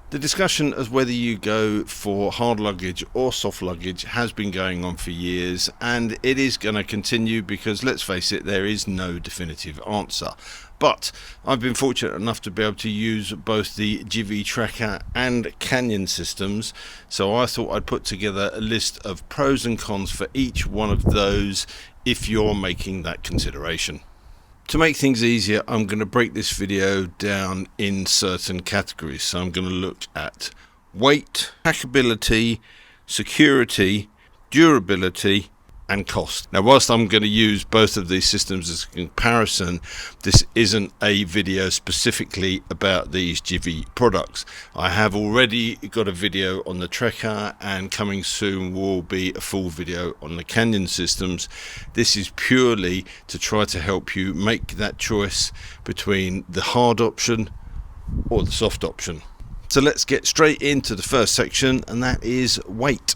The discussion as whether you go for hard luggage or soft luggage has been going on for years, and it is going to continue because, let's face it, there is no definitive answer. But I've been fortunate enough to be able to use both the Givi Trekker and Canyon systems, so I thought I'd put together a list of pros and cons for each one of those if you're making that consideration. To make things easier, I'm going to break this video down in certain categories. So I'm going to look at weight, packability, security, durability, and cost. Now, whilst I'm going to use both of these systems as a comparison, this isn't a video specifically about these Givi products. I have already got a video on the Trekker, and coming soon will be a full video on the Canyon systems. This is purely to try to help you make that choice between the hard option or the soft option. So let's get straight into the first section, and that is weight.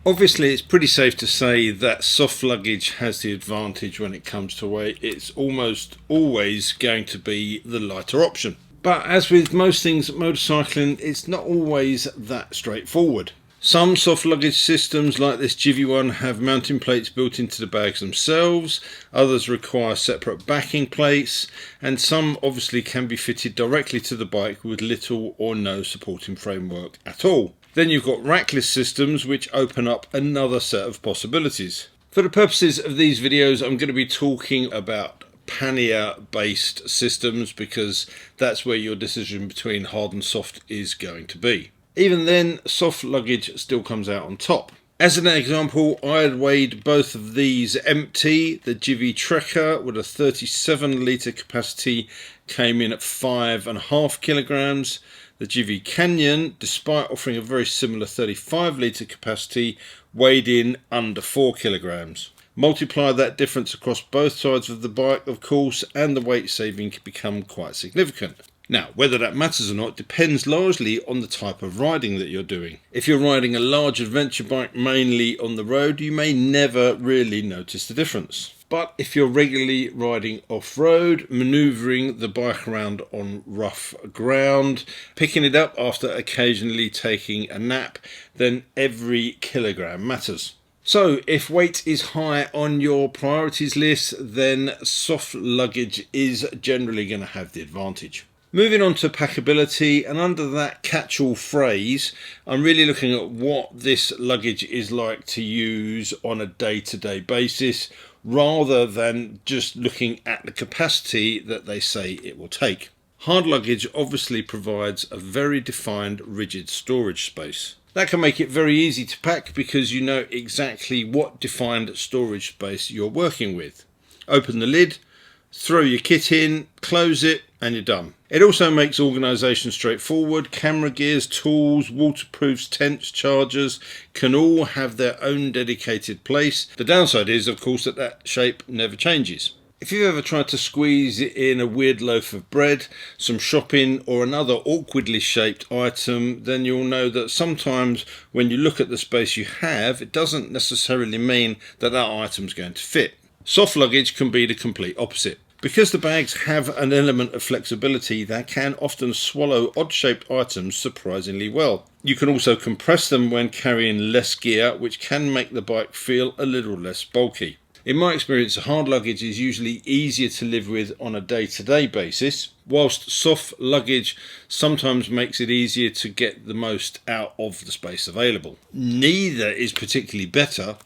Obviously, it's pretty safe to say that soft luggage has the advantage when it comes to weight. It's almost always going to be the lighter option. But as with most things motorcycling, it's not always that straightforward. Some soft luggage systems, like this Givi one, have mounting plates built into the bags themselves. Others require separate backing plates, and some obviously can be fitted directly to the bike with little or no supporting framework at all. Then you've got rackless systems, which open up another set of possibilities. For the purposes of these videos, I'm going to be talking about pannier based systems because that's where your decision between hard and soft is going to be. Even then, soft luggage still comes out on top. As an example, I had weighed both of these empty. The Givi Trekker with a 37 litre capacity came in at 5.5 kilograms. The Givi Canyon, despite offering a very similar 35 litre capacity, weighed in under 4 kilograms. Multiply that difference across both sides of the bike, of course, and the weight saving can become quite significant. Now, whether that matters or not depends largely on the type of riding that you're doing. If you're riding a large adventure bike mainly on the road, you may never really notice the difference. But if you're regularly riding off-road, manoeuvring the bike around on rough ground, picking it up after occasionally taking a nap, then every kilogram matters. So if weight is high on your priorities list, then soft luggage is generally going to have the advantage. Moving on to packability, and under that catch-all phrase, I'm really looking at what this luggage is like to use on a day-to-day basis, rather than just looking at the capacity that they say it will take. Hard luggage obviously provides a very defined rigid storage space. That can make it very easy to pack because you know exactly what defined storage space you're working with. Open the lid, throw your kit in, close it, and you're done. It also makes organisation straightforward. Camera gears, tools, waterproofs, tents, chargers can all have their own dedicated place. The downside is, of course, that shape never changes. If you've ever tried to squeeze in a weird loaf of bread, some shopping, or another awkwardly shaped item, then you'll know that sometimes when you look at the space you have, it doesn't necessarily mean that that item's going to fit. Soft luggage can be the complete opposite. Because the bags have an element of flexibility, they can often swallow odd-shaped items surprisingly well. You can also compress them when carrying less gear, which can make the bike feel a little less bulky. In my experience, hard luggage is usually easier to live with on a day-to-day basis, whilst soft luggage sometimes makes it easier to get the most out of the space available. Neither is particularly better,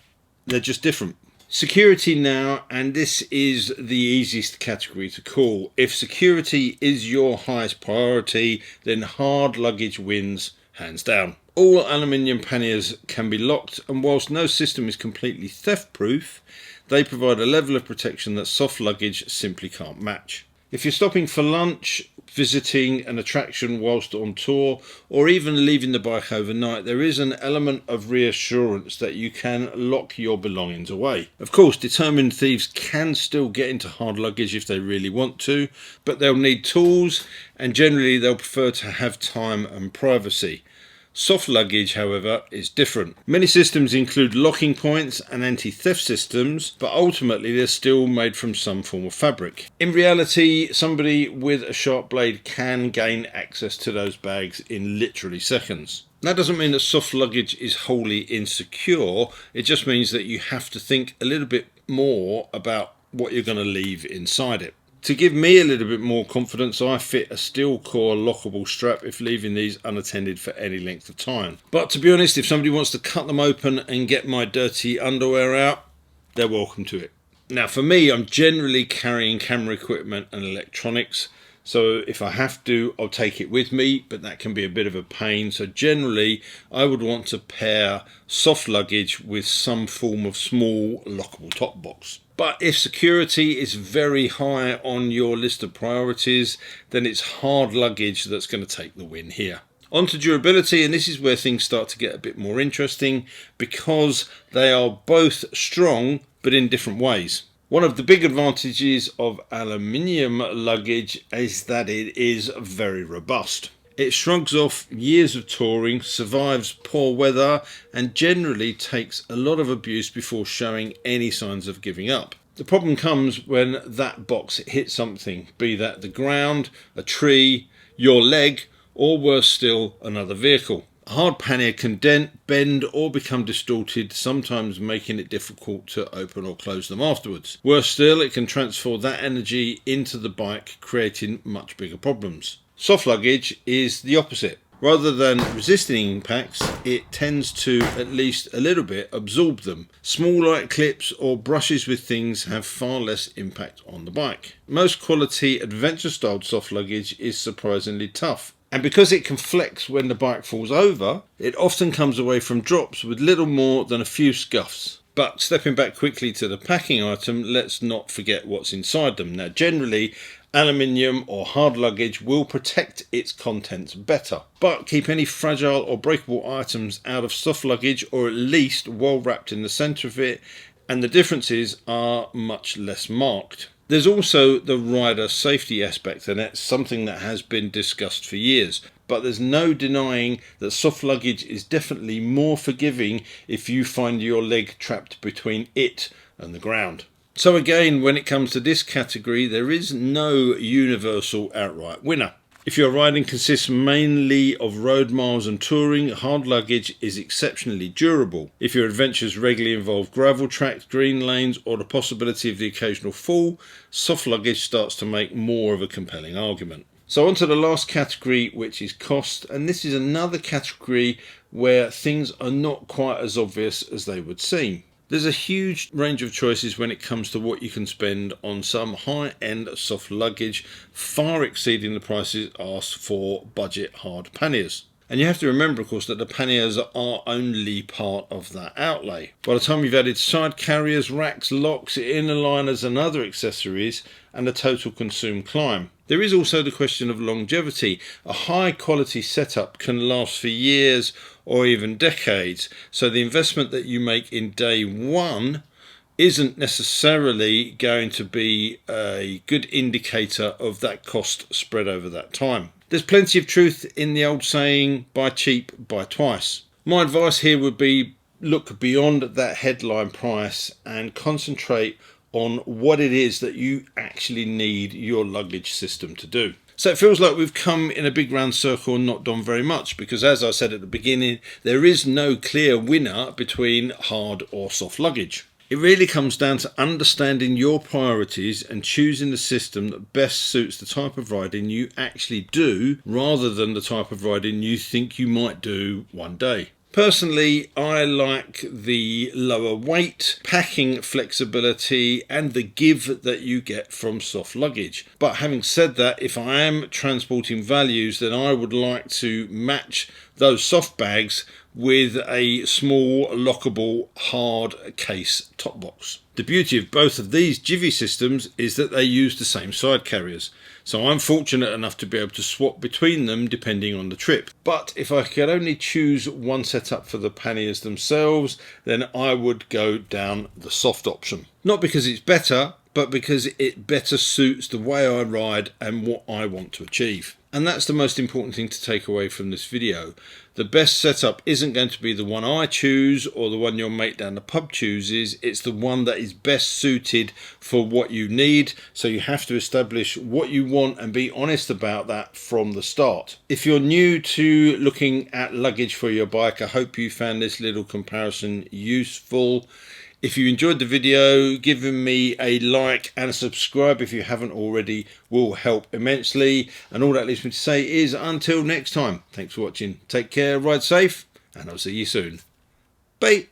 they're just different. Security now, and this is the easiest category to call. If security is your highest priority, then hard luggage wins hands down. All aluminium panniers can be locked, and whilst no system is completely theft-proof, they provide a level of protection that soft luggage simply can't match. If you're stopping for lunch, visiting an attraction whilst on tour, or even leaving the bike overnight, there is an element of reassurance that you can lock your belongings away. Of course, determined thieves can still get into hard luggage if they really want to, but they'll need tools, and generally they'll prefer to have time and privacy. Soft luggage, however, is different. Many systems include locking points and anti-theft systems, but ultimately they're still made from some form of fabric. In reality, somebody with a sharp blade can gain access to those bags in literally seconds. That doesn't mean that soft luggage is wholly insecure, it just means that you have to think a little bit more about what you're going to leave inside it. To give me a little bit more confidence, I fit a steel core lockable strap if leaving these unattended for any length of time. But to be honest, if somebody wants to cut them open and get my dirty underwear out, they're welcome to it. Now for me, I'm generally carrying camera equipment and electronics, so if I have to, I'll take it with me, but that can be a bit of a pain. So generally, I would want to pair soft luggage with some form of small lockable top box. But if security is very high on your list of priorities, then it's hard luggage that's going to take the win here. On to durability, and this is where things start to get a bit more interesting because they are both strong but in different ways. One of the big advantages of aluminium luggage is that it is very robust. It shrugs off years of touring, survives poor weather, and generally takes a lot of abuse before showing any signs of giving up. The problem comes when that box hits something, be that the ground, a tree, your leg, or worse still, another vehicle. A hard pannier can dent, bend, or become distorted, sometimes making it difficult to open or close them afterwards. Worse still, it can transfer that energy into the bike, creating much bigger problems. Soft luggage is the opposite. Rather than resisting impacts, it tends to, at least a little bit, absorb them. Small light clips or brushes with things have far less impact on the bike. Most quality adventure-styled soft luggage is surprisingly tough. And because it can flex when the bike falls over, it often comes away from drops with little more than a few scuffs. But stepping back quickly to the packing item, let's not forget what's inside them. Now generally, aluminium or hard luggage will protect its contents better, but keep any fragile or breakable items out of soft luggage, or at least well wrapped in the centre of it, and the differences are much less marked. There's also the rider safety aspect, and that's something that has been discussed for years. But there's no denying that soft luggage is definitely more forgiving if you find your leg trapped between it and the ground. So again, when it comes to this category, there is no universal outright winner. If your riding consists mainly of road miles and touring, hard luggage is exceptionally durable. If your adventures regularly involve gravel tracks, green lanes, or the possibility of the occasional fall, soft luggage starts to make more of a compelling argument. So on to the last category, which is cost, and this is another category where things are not quite as obvious as they would seem. There's a huge range of choices when it comes to what you can spend on some high-end soft luggage, far exceeding the prices asked for budget hard panniers. And you have to remember, of course, that the panniers are only part of that outlay. By the time you've added side carriers, racks, locks, inner liners and other accessories, and the total can climb. There is also the question of longevity. A high quality setup can last for years or even decades, so the investment that you make in day one isn't necessarily going to be a good indicator of that cost spread over that time. There's plenty of truth in the old saying, buy cheap, buy twice. My advice here would be look beyond that headline price and concentrate on what it is that you actually need your luggage system to do. So it feels like we've come in a big round circle and not done very much, because as I said at the beginning, there is no clear winner between hard or soft luggage. It really comes down to understanding your priorities and choosing the system that best suits the type of riding you actually do, rather than the type of riding you think you might do one day. Personally, I like the lower weight, packing flexibility and the give that you get from soft luggage. But having said that, if I am transporting values, then I would like to match those soft bags with a small lockable hard case top box. The beauty of both of these Givi systems is that they use the same side carriers, so I'm fortunate enough to be able to swap between them depending on the trip. But if I could only choose one setup for the panniers themselves, then I would go down the soft option. Not because it's better, but because it better suits the way I ride and what I want to achieve. And that's the most important thing to take away from this video. The best setup isn't going to be the one I choose or the one your mate down the pub chooses. It's the one that is best suited for what you need. So you have to establish what you want and be honest about that from the start. If you're new to looking at luggage for your bike, I hope you found this little comparison useful. If you enjoyed the video, giving me a like and a subscribe if you haven't already will help immensely. And all that leaves me to say is until next time, thanks for watching. Take care, ride safe, and I'll see you soon. Bye.